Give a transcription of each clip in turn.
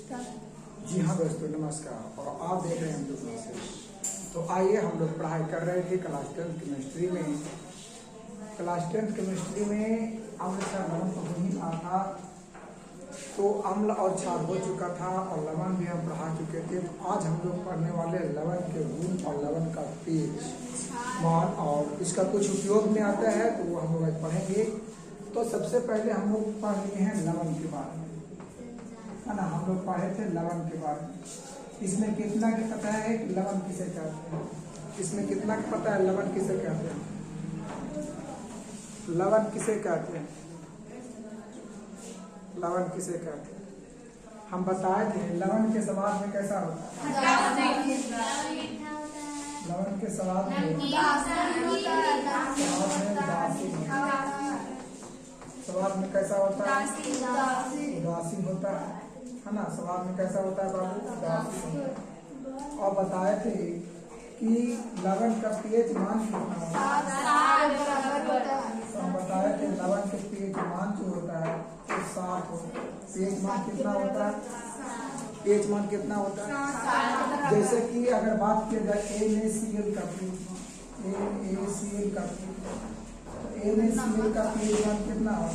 जी हाँ दोस्तों, नमस्कार। और आप देख रहे हैं हम लोग। तो आइए, हम लोग पढ़ाई कर रहे थे क्लास 10 केमिस्ट्री में। क्लास 10 केमिस्ट्री में अम्ल क्षार लवण तो हो ही रहा था, तो अम्ल और क्षार हो चुका था और लवण भी हम पढ़ा चुके थे। तो आज हम लोग पढ़ने वाले लवण के गुण और लवण का पेज मान और इसका कुछ उपयोग में आता है, तो वो हम लोग आज पढ़ेंगे। तो सबसे पहले हम लोग पढ़ लिए हैं लवण के बारे में, है ना। हम लोग पढ़े थे लवण के बारे में। इसमें कितना के पता है कि लवण किसे कहते हैं? इसमें कितना के पता है लवण किसे कहते हैं? लवण किसे कहते हैं? लवण किसे कहते हैं? हम बताए थे लवण के स्वाद में कैसा होता है? लवण के स्वाद में स्वाद में कैसा होता है? उदासीन होता है ना। स्वाद में कैसा होता है बाबू? उदासीन। और बताए थे कि लवण का पीएच मान कितना होता है? हम बताए थे लवण के पीएच मान जो होता है वो 7 होता है। पीएच मान कितना होता है? पीएच मान कितना होता है? जैसे कि अगर बात की जाए NaCl का पीएच मान, NaCl का पीएच का पीएच मान कितना होता है?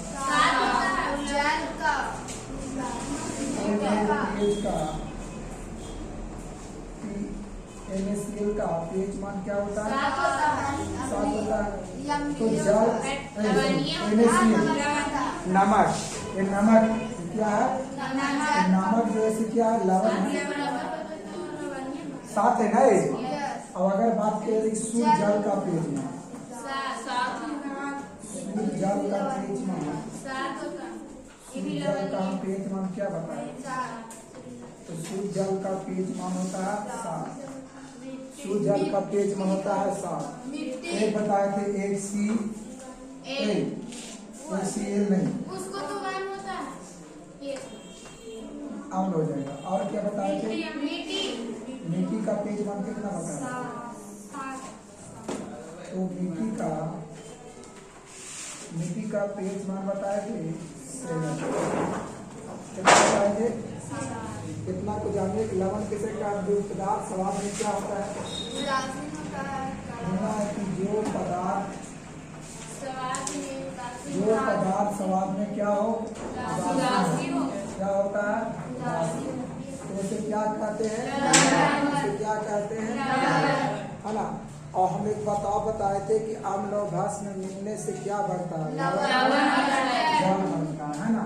NaCl का पीएच मान क्या होता है? 7 होता है। तो जल नमक, ये नमक क्या है? नमक जैसे क्या है? लवण 7 है ना ये। अब अगर बात करें शुद्ध जल का पीएच मान, शुद्ध जल का पीएच मान, शुद्ध जल का हम पीएच मान क्या बताएं? तो शुद्ध जल का पीएच मान होता है 7। शुद्ध जल का पीएच मान होता है 7। एक बताए थे HCl नहीं, उसको तो वन होता है, अम्ल हो जाएगा। और क्या बताए थे? मिट्टी का पीएच मान कितना बताया? तो मिट्टी का पीएच मान बताए थे 7। कितना बताए थे? कितना को जानिए कि लवण किसे का जो पदार्थ स्वाद में क्या होता है? कि जो पदार्थ स्वाद में क्या हो? क्या होता है? तो इसे क्या कहते हैं? इसे क्या कहते हैं? है ना। और हम एक बात और बताए थे कि अम्ल और भस्म मिलने से क्या बनता है? लवण बनता है ना।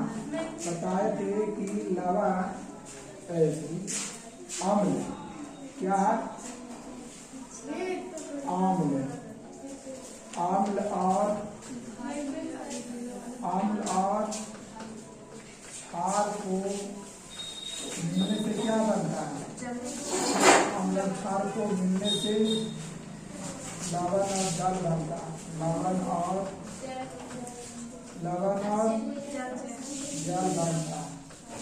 बताए थे कि लवण अम्ल क्या है? अम्ल और क्षार को मिलने से क्या बनता है? अम्ल और क्षार को मिलने से लवण और जल बनता है। लवण और जल बनता है।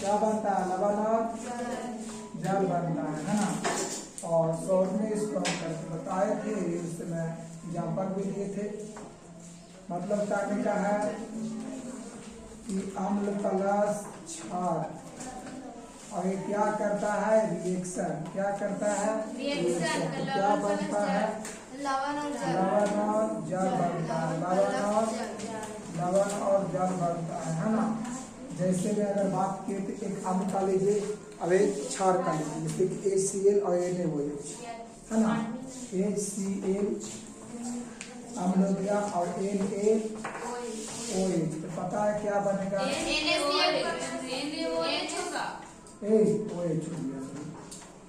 क्या बनता है? लवण और जल बनता है ना। और शॉर्ट में इसको हम करके बताए थे, इस समय एग्जाम्पल भी दिए थे। मतलब कहने का है कि अम्ल प्लस क्षार, और ये क्या करता है? रिएक्शन। क्या करता है? रिएक्शन। तो क्या बनता है? लवण और जल बनता है। लवण और जल बनता है ना। जैसे में अगर बात की तो एक अम्ल का लीजिए, अब एक क्षार का लीजिए, जैसे कि HCl और NaOH, है ना। HCl अम्ल हो गया और NaOH, तो पता है क्या बनेगा? OH हो गया।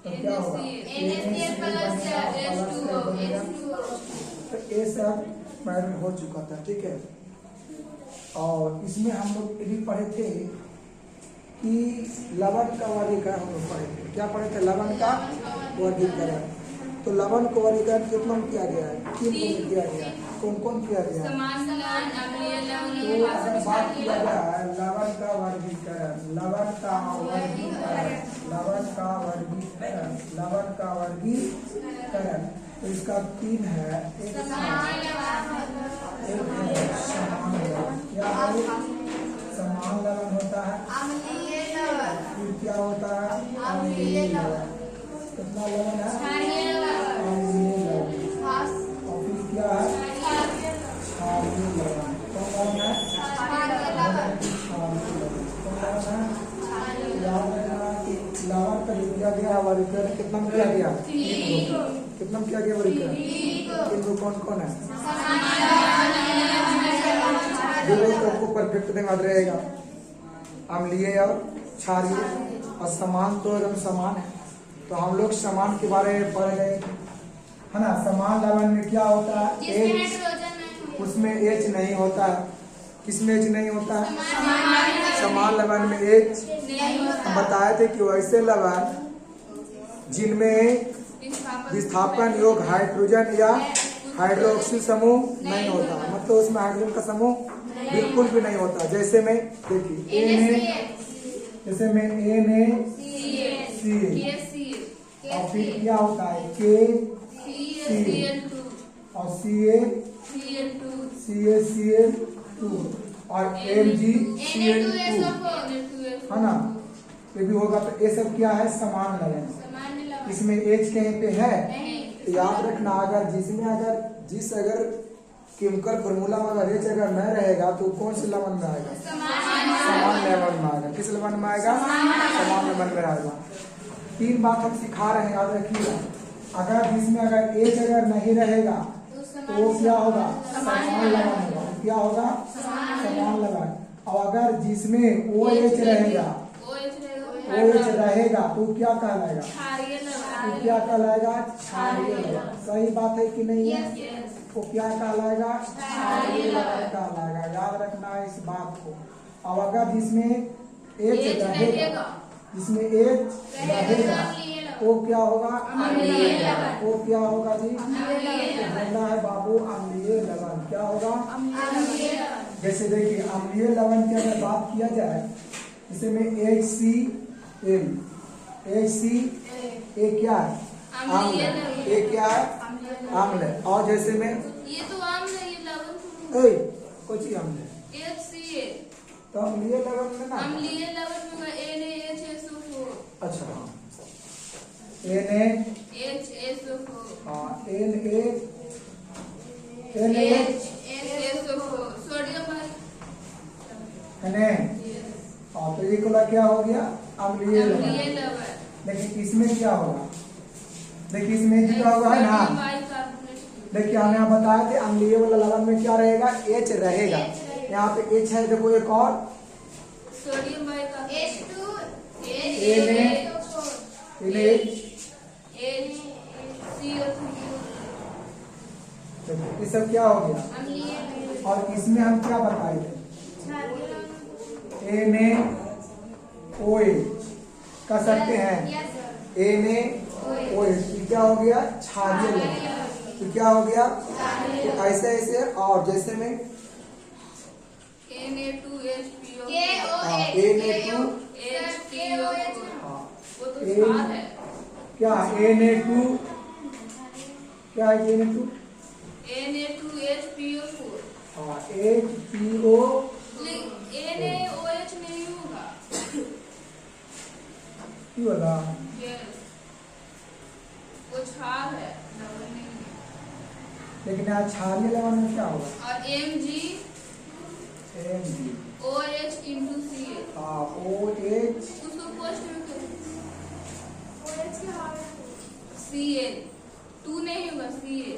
तो क्या होगा? तो ये सब पैटर्न हो चुका था, ठीक है। और इसमें हम लोग ये भी पढ़े थे कि लवण का वर्गीकरण हम लोग पढ़े थे। क्या पढ़े थे? लवण का वर्गीकरण। तो लवण को वर्गीकरण कितना किया गया है? 3 में किया गया। कौन कौन किया गया? तो अगर बात किया जाए लवण का वर्गीकरण, तो इसका 3 है। एक समान लवण। क्या है? समान लवण होता है। फिर क्या होता है? अम्लीय लवण। कितना लवण है? अम्लीय लवण। और फिर क्या है? क्षारीय लवण। कौन लवण है? क्षारीय लवण। कौन लवण है? याद रखना कि लवण का जो किया गया वर्गीकरण कितना में किया गया? कितना में किया गया वर्गीकरण? तीन। कौन कौन है? जो आपको परफेक्ट याद रहेगा, अम्लीय और क्षारीय। और समान तो एकदम समान है। तो हम लोग समान के बारे में पढ़ गए, है ना। समान लवण में क्या होता है? H, उसमें H नहीं होता है। किसमें H नहीं होता है? समान लवण में H हम बताए थे कि वैसे लवण जिनमें विस्थापन योग हाइड्रोजन या हाइड्रोक्सिल समूह नहीं होता, मतलब उसमें हाइड्रोजन का समूह बिल्कुल भी नहीं होता। जैसे में देखिए जैसे में NaCl, और फिर क्या होता है? KCl और CaCl2 और MgCl2, है ना। ये भी होगा। तो ये सब क्या है? समान लवण। इसमें H कहीं पे है? तो याद रखना, अगर केमिकल फॉर्मूला में अगर H अगर न रहेगा तो कौन से लवण में आएगा? समान लवण में आएगा। किस लवण में आएगा? समान लवण में आएगा। तीन बात हम सिखा रहे हैं, याद रखिएगा। अगर जिसमें अगर H अगर नहीं रहेगा तो वो क्या होगा? समान लवण होगा। क्या होगा? समान लवण। और अगर जिसमें OH रहेगा तो क्या कहलाएगा? तो क्या कहलाएगा? क्षारीय लवण। सही बात है कि नहीं है? वो क्या कहलाएगा? क्षारीय लवण कहलाएगा। याद रखना है इस बात को। अब अगर जिसमें H रहेगा वो क्या होगा? अम्लीय लवण। वो क्या होगा जी? बोलना है बाबू, अम्लीय लवण। क्या होगा? जैसे देखिए अम्लीय लवण की अगर बात किया जाए, जैसे में HCl क्या है? अम्ल। ये क्या है? अम्ल है। और जैसे में ये तो अम्ल है, ये लवण कौन सी अम्ल है? HCl। तो अम्लीय लवण में ना, अम्लीय लवण में NaHSO4। अच्छा हाँ, NaHSO4 सोडियम है। तो ये कोला क्या हो गया? अम्लीय लवण। लेकिन इसमें क्या होगा? देखिए इसमें क्या होगा, है ना। देखिए हमने यहाँ बताया थे अम्लीय वाला लवण में क्या रहेगा? H रहेगा। यहाँ पे H है। देखो एक और सोडियम बाइकार्बोनेट ये सब क्या हो गया? और इसमें हम क्या बताए थे? NaOH कर सकते हैं। NaOH क्या हो गया? क्षारीय लवण। तो क्या हो गया? तो ऐसे और जैसे में Na2HPO क्या Na2 क्या है? Na2HPO4। HPO NaOH नहीं होगा। क्यों वाला? वो क्षार है, लवण नहीं है। लेकिन आज क्षारीय लवण में क्या होगा? और MgOH into Cl। OH उसको पोस्ट में Cl 2 नहीं होगा, Cl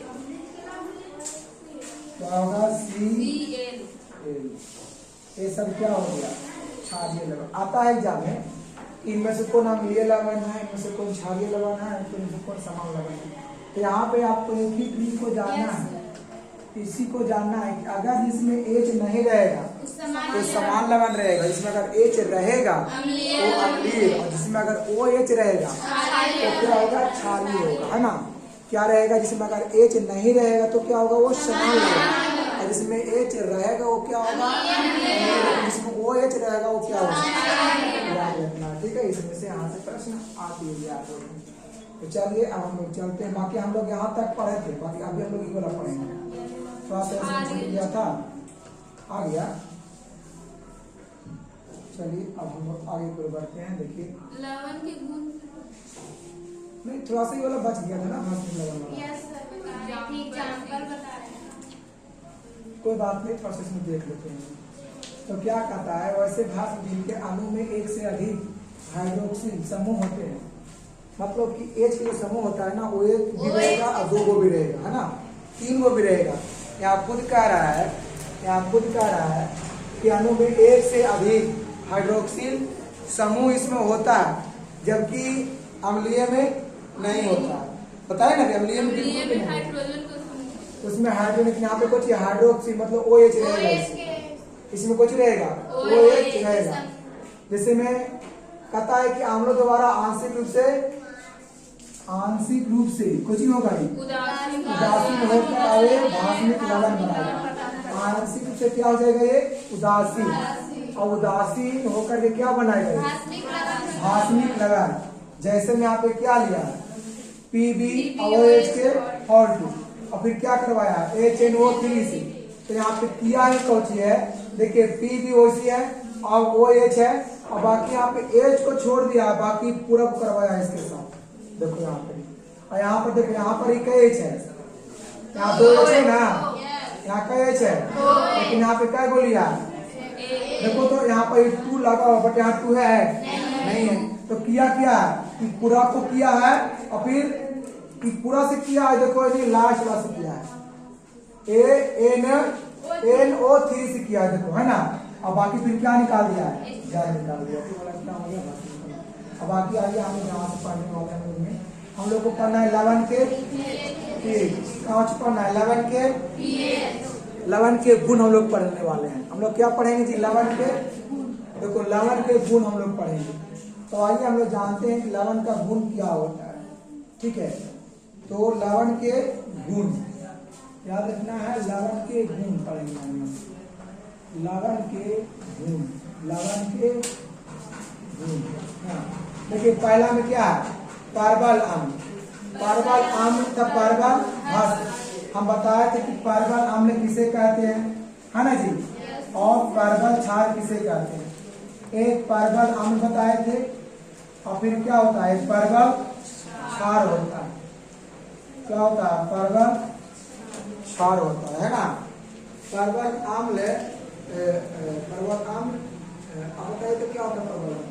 क्या होगा? Cl। ये सब क्या हो गया? क्षारीय लवण। आता है एग्जाम में, इनमें से कौन अम्लीय लवण है, इनमें से कौन क्षारीय लवण है, इनमें से कौन समान लवण है। तो यहाँ पे आपको एक ही ट्रिक को जानना है, इसी को जानना है कि अगर इसमें H नहीं रहेगा तो समान लवण रहेगा। इसमें अगर H रहेगा तो अम्लीय, और जिसमें अगर OH रहेगा तो क्या होगा? क्षारीय होगा, है ना। क्या रहेगा? जिसमें अगर H नहीं रहेगा तो क्या होगा? वो समान रहेगा। और जिसमें H रहेगा वो क्या होगा? जिसमें OH रहेगा वो क्या होगा? याद रखना, ठीक है। इसमें से यहाँ से प्रश्न आती है, याद रखना। तो चलिए अब हम लोग चलते हैं। बाकी हम लोग यहाँ तक पढ़े थे, बाकी अभी हम लोग ये वाला पढ़ेंगे। थोड़ा सा लिया था, आ गया। चलिए अब हम लोग आगे बढ़ते हैं। देखिए लवण के गुण नहीं, थोड़ा सा ये वाला बच गया था ना भास्मिक लवण वाला। यस सर, बता रहे हैं, ठीक एग्जाम्पल बता रहे हैं। कोई बात नहीं, प्रोसेस में देख लेते हैं। तो क्या कहता है, वैसे भास्म जिनके अणु में एक से अधिक हाइड्रोक्सिल समूह होते हैं, मतलब कि H के जो समूह होता है ना, वो एक भी रहेगा और दो गो भी रहेगा, है ना, तीन गो भी रहेगा। यहाँ खुद कह रहा है कि अणु में एक से अधिक हाइड्रोक्सिल समूह इसमें होता है, जबकि अम्लीय में नहीं होता। पता है ना कि अम्लीय में बिल्कुल भी नहीं होता। हाइड्रोजन को समूह। उसमें हाइड्रोजन, यहाँ पे कुछ हाइड्रोक्सिल मतलब OH रहेगा, इसमें कुछ रहेगा OH रहेगा। जैसे में कहता है कि अम्लों द्वारा आंशिक रूप से कुछ ही होगा, उदासीन होकर आवे भास्मिक लवण बनाएगा। आंशिक रूप से क्या हो जाएगा, ये उदासीन, और उदासीन होकर के क्या बनाएगा, भास्मिक लवण। जैसे में यहाँ पे क्या लिया, PbOH के और 2, और फिर क्या करवाया HNO3 से। तो यहाँ पे किया है कौची है, देखिए PbOC है और OH है, और बाकी यहाँ पे H को छोड़ दिया, बाकी पूरा करवाया है इसके साथ। देखो यहाँ पे, और यहाँ पर देखो, यहाँ पर एक H है, यहाँ 2 H है ना, यहाँ का H है, लेकिन यहाँ पे क्या गो लिया, देखो तो यहाँ पर 2 लगा हुआ, बट यहाँ 2 है नहीं है। तो किया कि पूरा को किया है, और फिर कि पूरा से किया है, देखो ये लास्ट वाला से किया है, NO3 से किया है, देखो है ना, और बाकी फिर क्या निकाल दिया है, जाल निकाल दिया। अब बाकी आइए हम यहाँ से पढ़ने वाले हैं उनमें, हम लोग को पढ़ना है लवण के पढ़ना है लवण के गुण हम लोग पढ़ने वाले हैं। हम लोग क्या पढ़ेंगे जी, लवण के, देखो लवण के गुण हम लोग पढ़ेंगे। तो आइए हम लोग जानते हैं कि लवण का गुण क्या होता है, ठीक है। तो लवण के गुण याद रखना है, लवण के गुण पढ़ेंगे हम लोग, लवण के गुण। हाँ, देखिए पहला में क्या है, परबल अम्ल तथा परबल भस्म। हम बताए थे कि परबल अम्ल किसे कहते हैं, है ना जी, और परबल क्षार किसे कहते हैं। एक परबल अम्ल बताए थे, और फिर क्या होता है, परबल क्षार होता है। क्या होता है, परबल क्षार होता है ना। परबल अम्ल आप बताइए तो क्या होता है परबल अम्ल?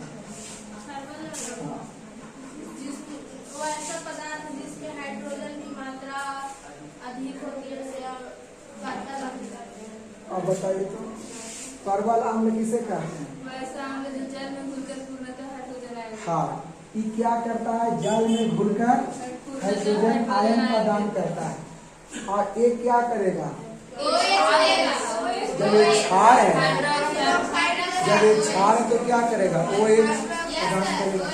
वो ऐसा पदार्थ जिसमें हाइड्रोजन की मात्रा अधिक होती है, उसे आप वार्तालाप करते हैं। अब बताइए तो परबल अम्ल किसे कहते हैं? वैसा अम्ल जो जल में घुलकर पूर्णतः हाइड्रोजन आयन। हाँ, ये क्या करता है, जल में घुलकर हाइड्रोजन आयन प्रदान करता है। और ये क्या करेगा, जब ये क्षार है तो क्या करेगा, OH प्रदान करेगा,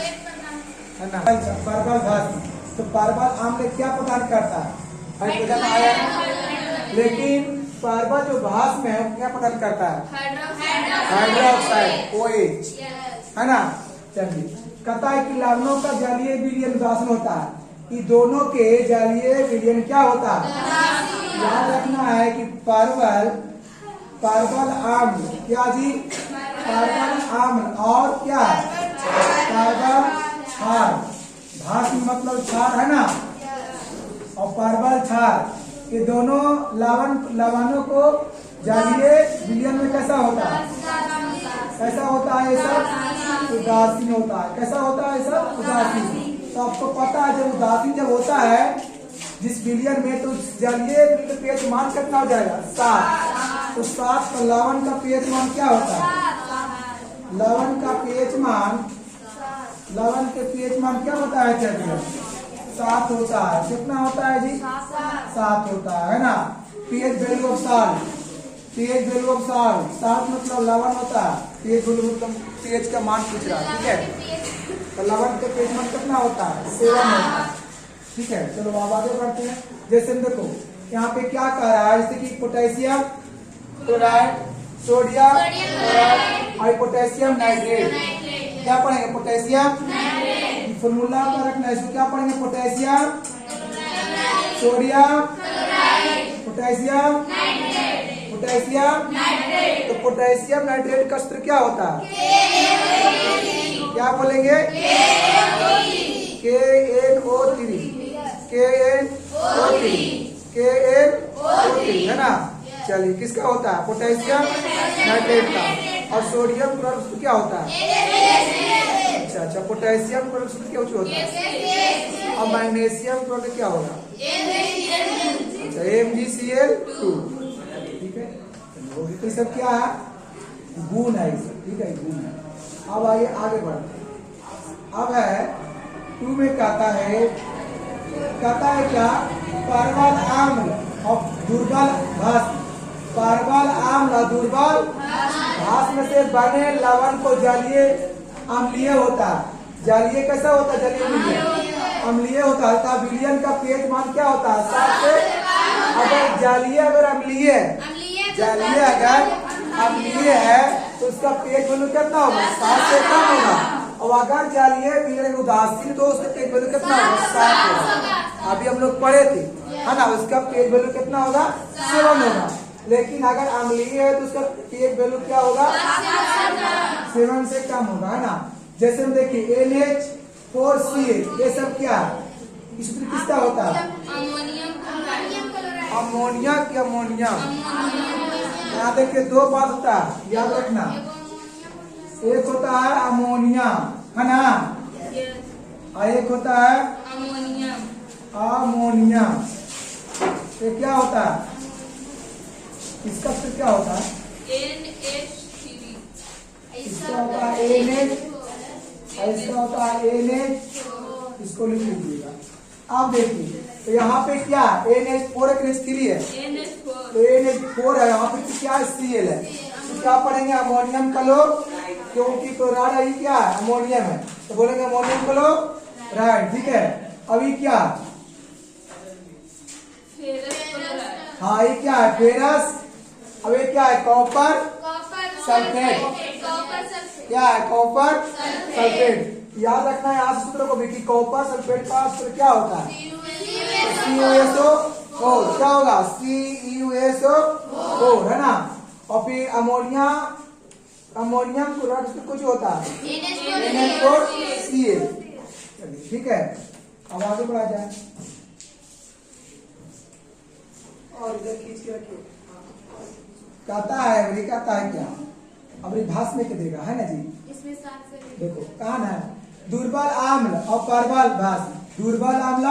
है ना। परबल भस्म, तो परबल अम्ल क्या प्रदान करता है, हाइड्रोजन आयन। लेकिन परबल जो भस्म है वो क्या प्रदान करता है, हाइड्रोक्साइड OH, है ना। चलिए, कहता है कि लवणों का जलीय विलयन उदासीन होता है, कि दोनों के जलीय विलयन क्या होता है। याद रखना है कि परबल अम्ल क्या जी, परबल अम्ल और क्या, परबल क्षार, भस्म मतलब क्षार है ना, और परबल क्षार, ये दोनों लवणों को जलीय विलयन में कैसा होता है, कैसा होता है, ये सब उदासीन होता है। कैसा होता है, सब उदासीन। तो आपको पता है जब उदासीन जब होता है जिस विलयन में, तो जलीय पीएच मान कितना हो जाएगा, 7। तो 7 का लवण का पीएच मान क्या होता है, लवण के पीएच मान क्या होता है, चलिए 7 होता है। कितना होता है जी, 7 होता है ना। पीएच वैल्यू ऑफ सॉल्ट 7 मतलब लवण होता है, पीएच वैल्यू मतलब पीएच का मान पूछ रहा है, ठीक है। तो लवण के पीएच मान कितना होता है, 7 होता है, ठीक है। चलो अब आगे बढ़ते हैं। जैसे देखो यहाँ पे क्या कह रहा है, जैसे कि पोटेशियम क्लोराइड, सोडियम क्लोराइड और पोटेशियम नाइट्रेट। क्या पढ़ेंगे, पोटेशियम फॉर्मूला पर रखना है, इसको क्या पढ़ेंगे, पोटेशियम सोडियम पोटेशियम तो पोटेशियम नाइट्रेट का सूत्र क्या होता है, क्या बोलेंगे, KNO3 KNO3 KNO3 है ना। चलिए किसका होता है? पोटेशियम नाइट्रेट का। और सोडियम क्लोराइड सूत्र क्या होता है? अच्छा, पोटेशियम क्लोराइड सूत्र क्या होता है? और मैग्नीशियम क्लोराइड क्या होगा? अच्छा, MgCl2। ठीक है, तो ये सब क्या है? गुण है ये सब। ठीक है, गुण है। अब आइए आगे बढ़ते हैं। अब है 2 में कहता है क्या? परवल आम्ल और दुर्बल भस्म। परवल आम्ल और दुर्बल भस्म से बने लवण को जलीय अम्लीय होता है। जलीय कैसा होता है? जलीय अम्लीय होता है। तब विलयन का पीएच मान क्या होता है? 7 से। अगर जलीय अगर अम्लीय है तो उसका पीएच वैल्यू कितना होगा? 7 से कम होगा। और अगर जलीय विलयन उदासीन तो उसका पीएच वैल्यू कितना होगा? 7 होगा। अभी हम लोग पढ़े थे, है ना। उसका पीएच वैल्यू कितना होगा? 7 होगा। लेकिन अगर अम्लीय है तो उसका पीएच वैल्यू क्या होगा? 7 से कम होगा, है ना। जैसे हम देखिए NH4Cl, ये सब क्या है? इस सूत्र किसका होता है? अमोनिया की अमोनियम। यहाँ देखिए 2 बात होता है, याद रखना। एक होता है अमोनिया, है ना, और एक होता है अमोनिया। ये क्या होता है? इसका सूत्र क्या होता है? इसका होता है NH, इसका होता है NH। इसको लिख लीजिएगा। अब देखिए तो यहाँ पे क्या NH4 NH3 है, तो NH4 है। यहाँ पे क्या Cl है, तो क्या पढ़ेंगे? अमोनियम क्लोराइड, क्योंकि क्लोराइड अभी क्या है? अमोनियम है, तो बोलेंगे अमोनियम क्लोराइड। ठीक है, अभी क्या? हाँ, ये क्या है? फेरस। अब ये क्या है? Copper sulphate. क्या है? Copper sulphate. याद रखना है यहाँ सूत्र को भी कि कॉपर सल्फेट का सूत्र क्या होता है? CuSO4। क्या होगा? CuSO4, है ना। और फिर अमोनियम क्लोराइड कुछ होता है NH4Cl। ठीक है, अब आगे बढ़ा जाए। और इधर खींच के रखिए। कहता है क्या? अब भाषा में देगा, है ना जी। इसमें 7 से देखो कहा है? दुर्बल आम्ल और परवल भस्म। दुर्बल आम्ल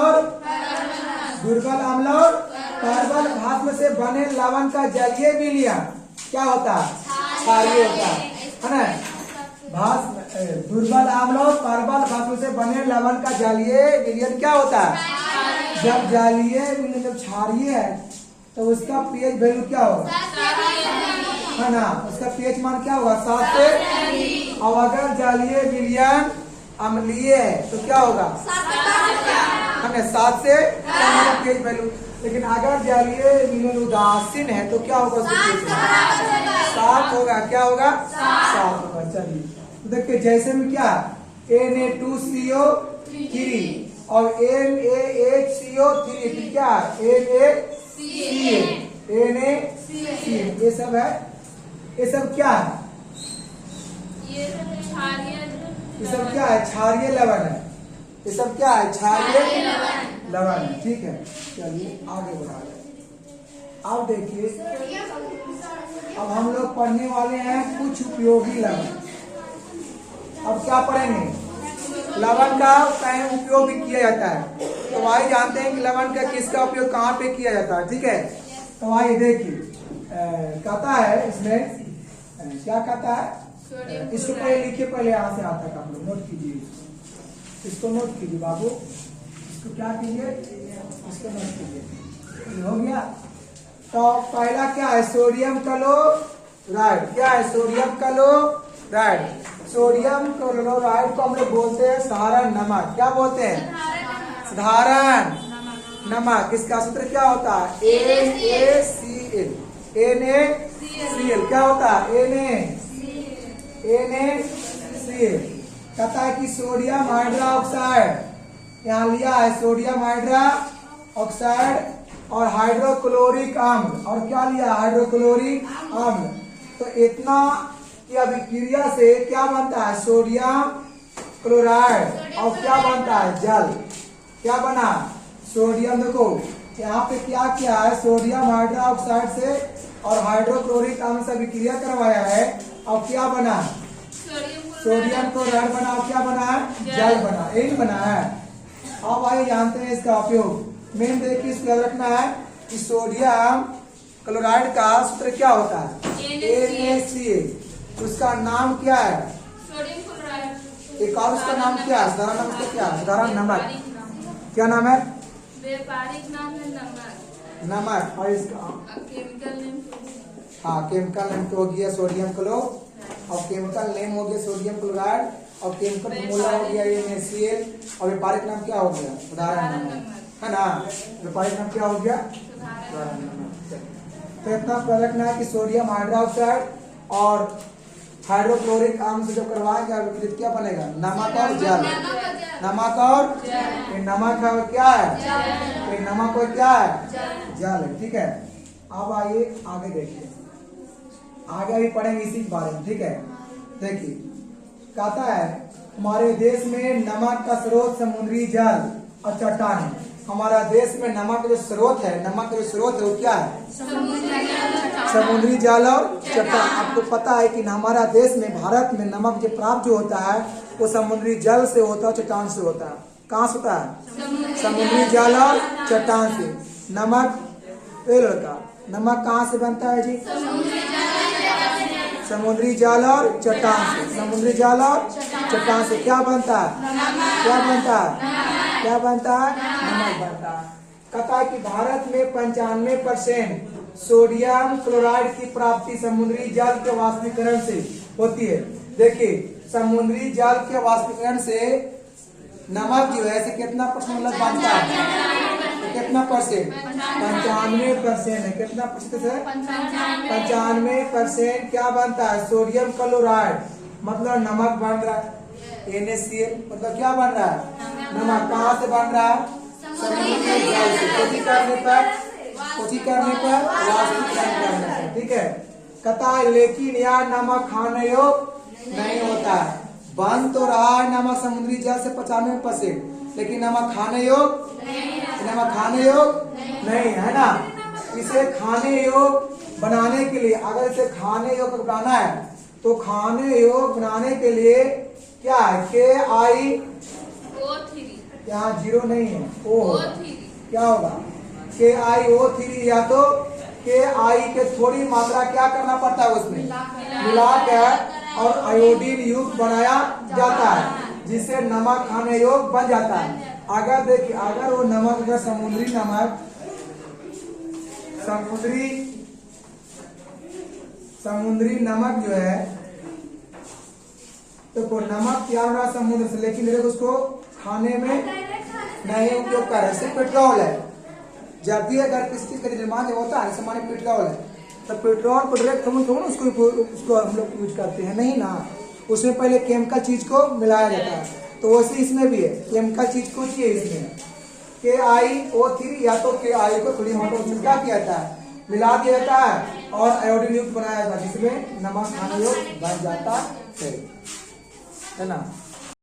और परवल भस्म से बने लवण का जलीय विलयन क्या होता है? क्षारीय होता है ना। दुर्बल आम्ल और परवल भस्म से बने लवण का जलीय विलयन क्या होता है? जब जलीय विलयन जब क्षारीय है तो उसका पीएच वैल्यू क्या होगा? है ना, उसका पीएच मान क्या होगा? 7 से। और अगर जलीय विलयन अम्लीय है तो क्या होगा? 7 से पीएच वैल्यू। लेकिन अगर जलीय विलयन उदासीन है तो क्या होगा? 7 होगा। क्या होगा? 7 होगा। चलिए देखिए, जैसे में क्या Na2CO3 और NaHCO3, क्या NaCl, ये सब है। ये सब क्या है? ये सब क्या है? क्षारीय लवण है। ये सब क्या है? क्षारीय लवण है। ठीक है, चलिए आगे बढ़ा रहे। अब देखिए, अब हम लोग पढ़ने वाले हैं कुछ उपयोगी लवण। अब क्या पढ़ेंगे? लवण का कहीं उपयोग भी किया जाता है, तो आइए जानते हैं कि लवण का किसका उपयोग कहाँ पे किया जाता है। ठीक है, तो आइए देखिए, कहता है इसमें क्या कहता है? इसको पहले लिखिए, पहले यहाँ से यहाँ तक आप लोग नोट कीजिए। इसको नोट कीजिए बाबू, इसको क्या कीजिए? इसको नोट कीजिए। हो गया। तो पहला क्या है? Sodium chloride. क्या है? Sodium chloride. सोडियम क्लोराइड को हम लोग बोलते हैं साधारण नमक। क्या बोलते हैं? साधारण नमक। इसका सूत्र क्या होता है? NaCl। क्या होता है? NaCl। कहता है कि सोडियम हाइड्रोक्साइड, यहाँ लिया है सोडियम हाइड्रोक्साइड और हाइड्रोक्लोरिक अम्ल, और क्या लिया? हाइड्रोक्लोरिक अम्ल। तो इतना की अभिक्रिया से क्या बनता है? Sodium chloride. और क्या बनता है? जल। क्या बना? सोडियम देखो यहाँ पे क्या किया है, सोडियम हाइड्रोक्साइड से और हाइड्रोक्लोरिक अम्ल से विक्रिया करवाया है। अब क्या बना है, सोडियम क्लोराइड बना। अब क्या बना है, जल बना, यही बना है। अब आइए जानते हैं इसका उपयोग। मेन देखिए इसको याद रखना है कि सोडियम क्लोराइड का सूत्र क्या होता है, NaCl। उसका नाम क्या है, सोडियम क्लोराइड। एक और उसका नाम क्या है, साधारण नाम उसका क्या है, साधारण नमक। क्या नाम है, व्यापारिक नाम है नमक। नमक। और इसका केमिकल नेम, हाँ केमिकल नेम तो हो गया सोडियम क्लो, और केमिकल नेम हो गया सोडियम क्लोराइड, और केमिकल फॉर्मूला हो गया NaCl। और व्यापारिक नाम क्या हो गया, साधारण नमक, है ना। व्यापारिक नाम क्या हो गया, साधारण नमक। तो इतना पता रखना है कि सोडियम हाइड्रोक्साइड और हाइड्रोक्लोरिक अम्ल से जब करवाएंगे विपरीत क्या बनेगा, नमक और जल। नमक और ये नमक है और क्या है, ये नमक और क्या है, जल है। ठीक है, अब आइए आगे देखिए, आगे भी पढ़ेंगे इसी के बारे में। ठीक है, देखिए कहता है हमारे देश में नमक का स्रोत समुद्री जल और चट्टान है। हमारा देश में नमक का जो स्रोत है, नमक का जो स्रोत है वो क्या है, समुद्री जल और चट्टान। आपको पता है कि हमारा देश में, भारत में नमक जो प्राप्त जो होता है वो समुद्री जल से होता है, चट्टान से होता है। कहाँ से होता है, समुद्री जल और चट्टान से। नमक, ए लड़का, नमक कहाँ से बनता है जी, समुद्री जल और चट्टान से। समुद्री जल और चट्टान से क्या बनता है, क्या बनता है, क्या बनता है, नमक बनता है। कहता है कि भारत में 95% सोडियम क्लोराइड की प्राप्ति समुद्री जल के वाष्पीकरण से होती है। देखिए समुद्री जल के वाष्पीकरण से नमक जो है ऐसे कितना परसेंट मतलब बनता है, तो कितना परसेंट, 95% है। कितना प्रतिशत है, 95% क्या बनता है, सोडियम क्लोराइड, मतलब नमक बन रहा है। NaCl मतलब क्या बन रहा है, नमक। कहाँ से बन रहा है, समुद्री जल से। कोशिश करने पर वाष्पीकरण करने पर। ठीक है, कहता है लेकिन यह नमक खाने योग्य नहीं होता है। बन तो रहा है नमक समुद्री जल से 95%, लेकिन नमक खाने योग्य नहीं है ना। इसे खाने योग्य बनाने के लिए, अगर इसे खाने योग्य बनाना है तो खाने योग्य बनाने के लिए क्या है, KiO3, यहाँ 0 नहीं है, O3 क्या होगा, KiO3, या तो Ki के थोड़ी मात्रा क्या करना पड़ता है उसमें मिलाकर और आयोडीन युक्त बनाया जाता है, जिससे नमक खाने योग्य बन जाता है। अगर देखिए, अगर वो नमक, अगर समुद्री नमक जो है, तो नमक क्या हो रहा है समुद्र से, लेकिन देखो उसको खाने में नहीं उपयोग कर रहे। सिर्फ पेट्रोल है, जब भी अगर किसी चीज का निर्माण होता है, जैसे माने पेट्रोल है, तो पेट्रोल को डायरेक्ट हम लोग यूज करते हैं नहीं ना, उसमें पहले केमिकल चीज को मिलाया जाता है। तो वैसे इसमें भी है, केमिकल चीज को चाहिए इसमें KiO3, या तो Ki को थोड़ी मात्रा में क्या किया जाता है, मिला दिया जाता है और आयोडीन युक्त बनाया जाता है, जिसमें नमक खाने योग्य बन जाता है ना।